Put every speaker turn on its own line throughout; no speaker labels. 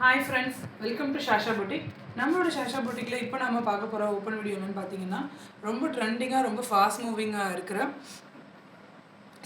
Hi friends, welcome to Shasha Boutique. நம்மளோட ஷாஷா பொட்டிக்கில் இப்போ நம்ம பார்க்க போகிற ஓப்பன் வீடியோ என்னென்னு பார்த்தீங்கன்னா ரொம்ப ட்ரெண்டிங்காக ரொம்ப ஃபாஸ்ட் மூவிங்காக இருக்கிற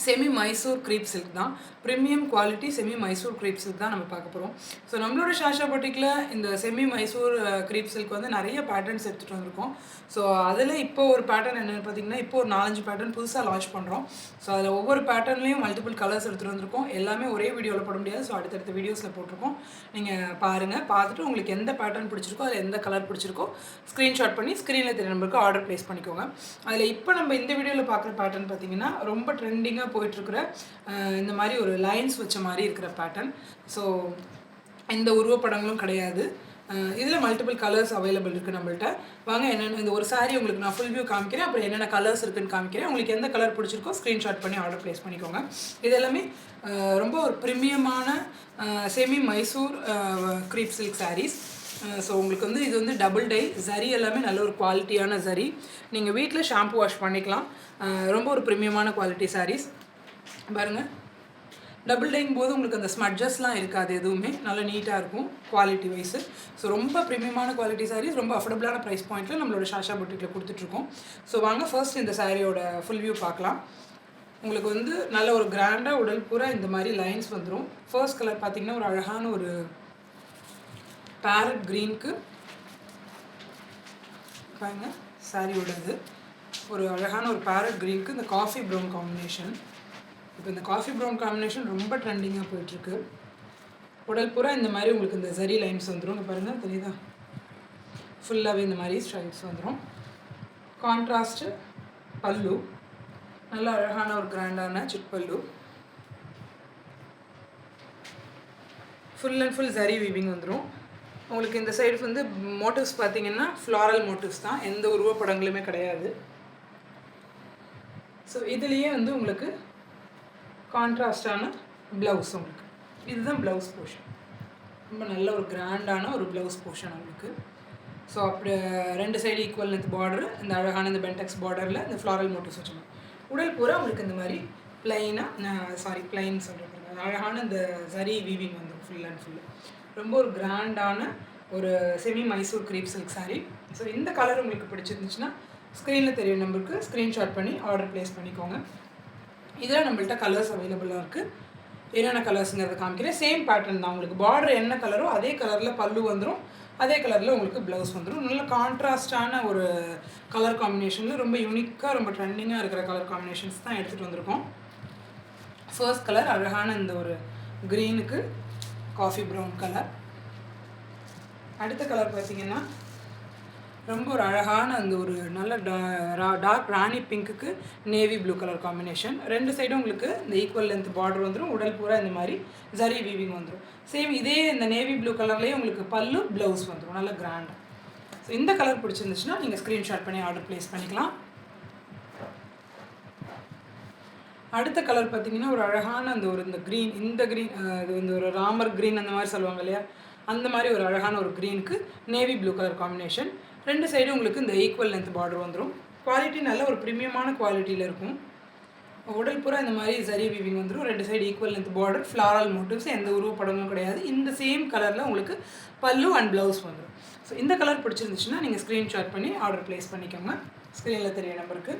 செமி மைசூர் க்ரீப் சில்க் தான். Premium quality semi Mysore crepe silk தான் நம்ம பார்க்க போகிறோம். ஸோ நம்மளோட ஷாஷா பொட்டிக்கில் இந்த செமி மைசூர் க்ரீப் சில்க் வந்து நிறைய பேட்டர்ன்ஸ் எடுத்துகிட்டு வந்திருக்கோம். ஸோ அதில் இப்போ ஒரு பேட்டர்ன் என்னென்னு பார்த்தீங்கன்னா இப்போ ஒரு 4-5 பேட்டர்ன் புதுசாக லான்ச் பண்ணுறோம். ஸோ அதில் ஒவ்வொரு பேட்டர்ன்லேயும் மல்டிபிள் கலர்ஸ் எடுத்துகிட்டு வந்திருக்கோம். எல்லாமே ஒரே வீடியோவில் போட முடியாது. ஸோ அடுத்தடுத்த வீடியோஸில் போட்டிருக்கோம். நீங்கள் பாருங்கள், பார்த்துட்டு உங்களுக்கு எந்த பேட்டர்ன் பிடிச்சிருக்கோ அதில் எந்த கலர் பிடிச்சிருக்கோ ஸ்க்ரீன்ஷாட் பண்ணி ஸ்க்ரீனில் தெரிய நம்பருக்கு ஆர்டர் ப்ளேஸ் பண்ணிக்கோங்க. அதில் இப்போ நம்ம இந்த வீடியோவில் பார்க்குற பேட்டர்ன் பார்த்தீங்கன்னா ரொம்ப ட்ரெண்டிங்காக போயிட்டுருக்கிற இந்த மாதிரி ஒரு லைன்ஸ் வச்ச மாதிரி இருக்கிற பேட்டர்ன். ஸோ எந்த உருவப்படங்களும் கிடையாது. இதில் மல்டிபிள் கலர்ஸ் அவைலபிள் இருக்குது நம்மள்ட்ட. வாங்க என்னென்ன இந்த ஒரு சாரீ உங்களுக்கு நான் ஃபுல் வியூ காமிக்கிறேன், அப்புறம் என்னென்ன கலர்ஸ் இருக்குதுன்னு காமிக்கிறேன். உங்களுக்கு எந்த கலர் பிடிச்சிருக்கோ ஸ்க்ரீன்ஷாட் பண்ணி ஆர்டர் ப்ளேஸ் பண்ணிக்கோங்க. இது எல்லாமே ரொம்ப ஒரு ப்ரீமியமான semi Mysore crepe silk sarees. So உங்களுக்கு வந்து இது வந்து டபுள் டை ஜரி, எல்லாமே நல்ல ஒரு குவாலிட்டியான ஜரி. நீங்கள் வீட்டில் ஷாம்பு வாஷ் பண்ணிக்கலாம். ரொம்ப ஒரு ப்ரீமியமான குவாலிட்டி சாரீஸ் பாருங்கள். டபுள் டைங் போது உங்களுக்கு அந்த ஸ்மட்ஜஸ்லாம் இருக்காது, எதுவுமே நல்லா நீட்டாக இருக்கும் குவாலிட்டி வைஸு. ஸோ ரொம்ப ப்ரீமியமான குவாலிட்டி சாரீஸ் ரொம்ப அஃபோர்டபுளான ப்ரைஸ் பாயிண்ட்டில் நம்மளோட ஷாஷா பொட்டிக்கில் கொடுத்துட்ருக்கோம். ஸோ வாங்க ஃபர்ஸ்ட் இந்த சாரியோட ஃபுல் வியூ பார்க்கலாம். உங்களுக்கு வந்து நல்ல ஒரு கிராண்டாக உடல் பூரா இந்த மாதிரி லைன்ஸ் வந்துடும். ஃபர்ஸ்ட் கலர் பார்த்திங்கன்னா ஒரு அழகான ஒரு பேரட் க்ரீனுக்கு பாருங்க சாரியோட இது ஒரு அழகான ஒரு பேரட் க்ரீனுக்கு இந்த காஃபி ப்ரௌன் காம்பினேஷன். இப்போ இந்த காஃபி ப்ரௌன் காம்பினேஷன் ரொம்ப ட்ரெண்டிங்காக போயிட்டுருக்கு. உடல் பூரா இந்த மாதிரி உங்களுக்கு இந்த ஜரி லைன்ஸ் வந்துடும். இங்கே பாருங்கள், தெரியுதா? ஃபுல்லாகவே இந்த மாதிரி ஸ்ட்ரைப்ஸ் வந்துடும். கான்ட்ராஸ்ட்டு பல்லு, நல்ல அழகான ஒரு கிராண்டான சிட் பல்லு. Full and full zari weaving வந்துடும். உங்களுக்கு இந்த சைடு வந்து மோட்டிவ்ஸ் பார்த்தீங்கன்னா ஃப்ளாரல் மோட்டிவ்ஸ் தான், எந்த உருவப்படங்களுமே கிடையாது. ஸோ இதுலேயே வந்து உங்களுக்கு கான்ட்ராஸ்டான ப்ளவுஸ் உங்களுக்கு. இதுதான் ப்ளவுஸ் போர்ஷன். ரொம்ப நல்ல ஒரு கிராண்டான ஒரு ப்ளவுஸ் போர்ஷன் உங்களுக்கு. ஸோ அப்படி ரெண்டு சைடு ஈக்குவல் லென்த் பார்டரு, இந்த அழகான இந்த பென்டெக்ஸ் பார்டரில் இந்த ஃப்ளாரல் மோட்டிவ்ஸ் வச்சுக்கணும். உடல் பூரா உங்களுக்கு இந்த மாதிரி பிளைன் சொல்கிறேன், அழகான இந்த ஜரி வீவிங் வந்துடும் ஃபுல் அண்ட் ஃபுல்லு. ரொம்ப ஒரு கிராண்டான ஒரு semi Mysore crepe silk sari. So இந்த கலர் உங்களுக்கு பிடிச்சிருந்துச்சுன்னா ஸ்க்ரீனில் தெரிய நம்பருக்கு ஸ்க்ரீன்ஷாட் பண்ணி ஆர்டர் ப்ளேஸ் பண்ணிக்கோங்க. இதில் நம்மள்ட்ட கலர்ஸ் அவைலபிளாக இருக்குது. என்னென்ன கலர்ஸுங்கிறத காமிக்கிறேன். சேம் பேட்டர்ன் தான். உங்களுக்கு பார்டர் என்ன கலரோ அதே கலரில் பல்லு வந்துடும், அதே கலரில் உங்களுக்கு ப்ளவுஸ் வந்துடும். நல்ல கான்ட்ராஸ்டான ஒரு கலர் காம்பினேஷனில் ரொம்ப யூனிக்காக ரொம்ப ட்ரெண்டிங்காக இருக்கிற கலர் காம்பினேஷன்ஸ் தான் எடுத்துகிட்டு வந்திருக்கோம். ஃபர்ஸ்ட் கலர் அழகான இந்த ஒரு க்ரீனுக்கு காஃபி ப்ரௌன் கலர். அடுத்த கலர் பார்த்திங்கன்னா ரொம்ப ஒரு அழகான அந்த ஒரு நல்ல டார்க் ராணி பிங்க்குக்கு நேவி ப்ளூ கலர் காம்பினேஷன். ரெண்டு சைடும் உங்களுக்கு இந்த ஈக்குவல் லென்த் பார்டர் வந்துடும். உடல் பூரா இந்த மாதிரி ஜரி வீவிங் வந்துடும். சேம் இதே இந்த நேவி ப்ளூ கலர்லேயே உங்களுக்கு பல்லு ப்ளவுஸ் வந்துடும், நல்ல கிராண்டாக. ஸோ இந்த கலர் பிடிச்சிருந்துச்சுன்னா நீங்கள் ஸ்க்ரீன்ஷாட் பண்ணி ஆர்டர் ப்ளேஸ் பண்ணிக்கலாம். அடுத்த கலர் பார்த்திங்கன்னா ஒரு அழகான அந்த ஒரு இந்த க்ரீன், இது வந்து ஒரு ராமர் க்ரீன் அந்த மாதிரி சொல்லுவாங்க இல்லையா, அந்த மாதிரி ஒரு அழகான ஒரு க்ரீனுக்கு நேவி ப்ளூ கலர் காம்பினேஷன். ரெண்டு சைடும் உங்களுக்கு இந்த ஈக்குவல் லென்த் பார்டர் வந்துடும். குவாலிட்டி நல்ல ஒரு ப்ரீமியமான குவாலிட்டியில் இருக்கும். உடல் பூரா இந்த மாதிரி ஜரி வீவிங் வந்துடும். ரெண்டு side equal length border, floral motives, எந்த உருவப்படமும் கிடையாது. இந்த சேம் கலரில் உங்களுக்கு பல்லு அண்ட் ப்ளவுஸ் வந்துடும். ஸோ இந்த கலர் பிடிச்சிருந்துச்சுன்னா நீங்கள் ஸ்க்ரீன்ஷாட் பண்ணி ஆர்டர் ப்ளேஸ் பண்ணிக்கோங்க ஸ்க்ரீனில் தெரிய நம்பருக்கு.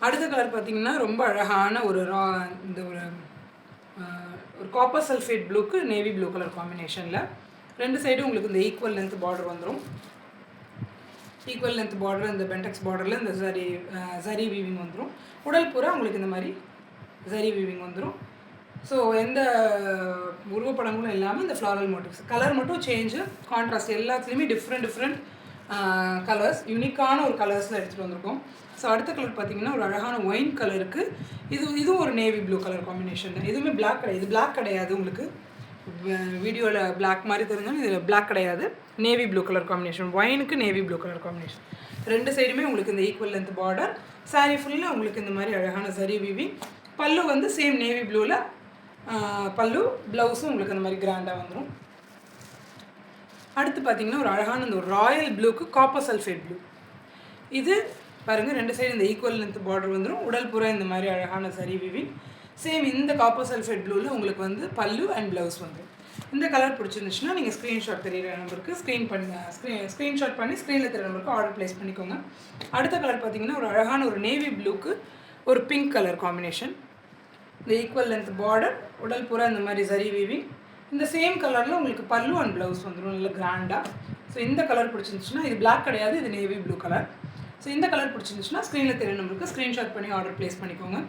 அடுத்த கலர் பார்த்திங்கன்னா ரொம்ப அழகான ஒரு இந்த ஒரு காப்பர் சல்ஃபேட் ப்ளூக்கு நேவி ப்ளூ கலர் காம்பினேஷனில். ரெண்டு சைடும் உங்களுக்கு இந்த ஈக்குவல் லென்த் பார்டர் வந்துடும். ஈக்குவல் லென்த் பார்டர் இந்த பென்டெக்ஸ் பார்டரில் இந்த ஜரி வீவிங் வந்துடும். உடல் பூரா உங்களுக்கு இந்த மாதிரி ஜரி வீவிங் வந்துடும். ஸோ எந்த உருவப்படங்களும் இல்லாமல் இந்த ஃப்ளாரல் மோட்டிவ்ஸ். கலர் மட்டும் சேஞ்சு, கான்ட்ராஸ்ட் எல்லாத்துலேயுமே டிஃப்ரெண்ட் கலர்ஸ், யூனிக்கான ஒரு கலர்ஸில் எடுத்துகிட்டு வந்திருக்கோம். ஸோ அடுத்த கலர் பார்த்திங்கன்னா ஒரு அழகான ஒயின் கலருக்கு இதுவும் ஒரு நேவி ப்ளூ கலர் காம்பினேஷன் தான். எதுவுமே பிளாக் கிடையாது. இது பிளாக் கிடையாது. உங்களுக்கு வீடியோவில் பிளாக் மாதிரி தெரிஞ்சாலும் இதில் பிளாக் கிடையாது. நேவி ப்ளூ கலர் காம்பினேஷன், ஒயினுக்கு நேவி ப்ளூ கலர் காம்பினேஷன். ரெண்டு சைடுமே உங்களுக்கு இந்த ஈக்குவல் லென்த் பார்டர். சாரீ ஃபுல்லாக உங்களுக்கு இந்த மாதிரி அழகான ஜரி வீவிங். பல்லு வந்து சேம் நேவி ப்ளூவில் பல்லு, ப்ளவுஸும் உங்களுக்கு இந்த மாதிரி கிராண்டாக வந்துடும். அடுத்து பார்த்திங்கன்னா ஒரு அழகான இந்த ஒரு ராயல் ப்ளூக்கு காப்பர் சல்ஃபேட் ப்ளூ. இது பாருங்கள், ரெண்டு சைடு இந்த ஈக்குவல் லென்த் பார்டர் வந்துடும். உடல் பூரா இந்த மாதிரி அழகான ஜரி வீவிங். சேம் இந்த காப்பர் சல்ஃபேட் ப்ளூவில் உங்களுக்கு வந்து பல்லு அண்ட் ப்ளவுஸ் வந்துடும். இந்த கலர் பிடிச்சிருந்துச்சுன்னா நீங்கள் ஸ்க்ரீன்ஷாட் தெரியிற நம்பருக்கு ஸ்க்ரீன்ஷாட் பண்ணி ஸ்க்ரீனில் தெரியிற நம்பருக்கு ஆர்டர் ப்ளேஸ் பண்ணிக்கோங்க. அடுத்த கலர் பார்த்தீங்கன்னா ஒரு அழகான ஒரு நேவி ப்ளூக்கு ஒரு பிங்க் கலர் காம்பினேஷன். இந்த ஈக்குவல் லென்த் பார்டர், உடல் பூரா இந்த மாதிரி சரி வீவிங். இந்த சேம் கலரில் உங்களுக்கு பல்லு அண்ட் ப்ளவுஸ் வந்துடும் நல்ல கிராண்டாக. ஸோ இந்த கலர் பிடிச்சிருந்துச்சுன்னா, இது பிளாக் கிடையாது, இது நேவி ப்ளூ கலர். ஸோ இந்த கலர் பிடிச்சிருந்துச்சுன்னா ஸ்க்ரீனில் தெரியிற நம்பருக்கு ஸ்க்ரீன்ஷாட் பண்ணி ஆர்டர் ப்ளேஸ் பண்ணிக்கோங்க.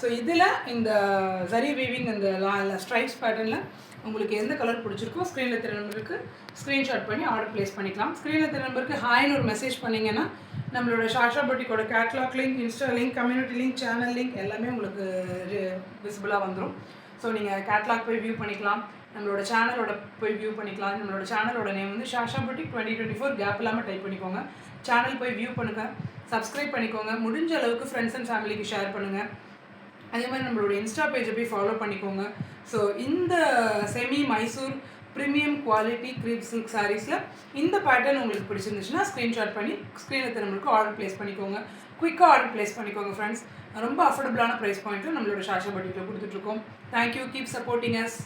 ஸோ இதில் இந்த சரி வீவிங் இந்த ஸ்ட்ரைப்ஸ் பேட்டர்னில் உங்களுக்கு எந்த கலர் பிடிச்சிருக்கோ ஸ்க்ரீனில் தெரியிற நம்பருக்கு ஸ்க்ரீன்ஷாட் பண்ணி ஆர்டர் ப்ளேஸ் பண்ணிக்கலாம். ஸ்க்ரீனில் தெரியிற நம்பருக்கு ஹாய்னு ஒரு மெசேஜ் பண்ணிங்கன்னா நம்மளோட சாஷா பொட்டிக்கோட catalogue link, Insta link, community link, channel link எல்லாமே உங்களுக்கு விசிபிளாக வந்துடும். ஸோ நீங்கள் கேட்லாக் போய் வியூ பண்ணிக்கலாம், நம்மளோட சேனலோட போய் வியூ பண்ணிக்கலாம். நம்மளோட சேனலோட நேம் வந்து சாஷா பொட்டிக் 2024 கேப் இல்லாமல் டைப் பண்ணிக்கோங்க. சேனல் போய் வியூ பண்ணுங்கள், சப்ஸ்கிரைப் பண்ணிக்கோங்க. முடிஞ்ச அளவுக்கு ஃப்ரெண்ட்ஸ் அண்ட் ஃபேமிலிக்கு ஷேர் பண்ணுங்கள். அதே மாதிரி நம்மளோட இன்ஸ்டா பேஜை போய் ஃபாலோ பண்ணிக்கோங்க. ஸோ இந்த semi Mysore premium quality creep silk சாரீஸில் இந்த பேட்டர்ன் உங்களுக்கு பிடிச்சிருந்துச்சுன்னா ஸ்க்ரீன்ஷாட் பண்ணி ஸ்க்ரீனில் நம்மளுக்கு ஆர்டர் ப்ளேஸ் பண்ணிக்கோங்க. குயிக்காக ஆர்டர் ப்ளேஸ் பண்ணிக்கோங்க ஃப்ரெண்ட்ஸ். ரொம்ப அஃபோர்டபுளான ப்ரைஸ் பாயிண்ட்டும் நம்மளோட சாஷா பொட்டிக்கில் கொடுத்துட்ருக்கோம். Thank you, keep supporting us.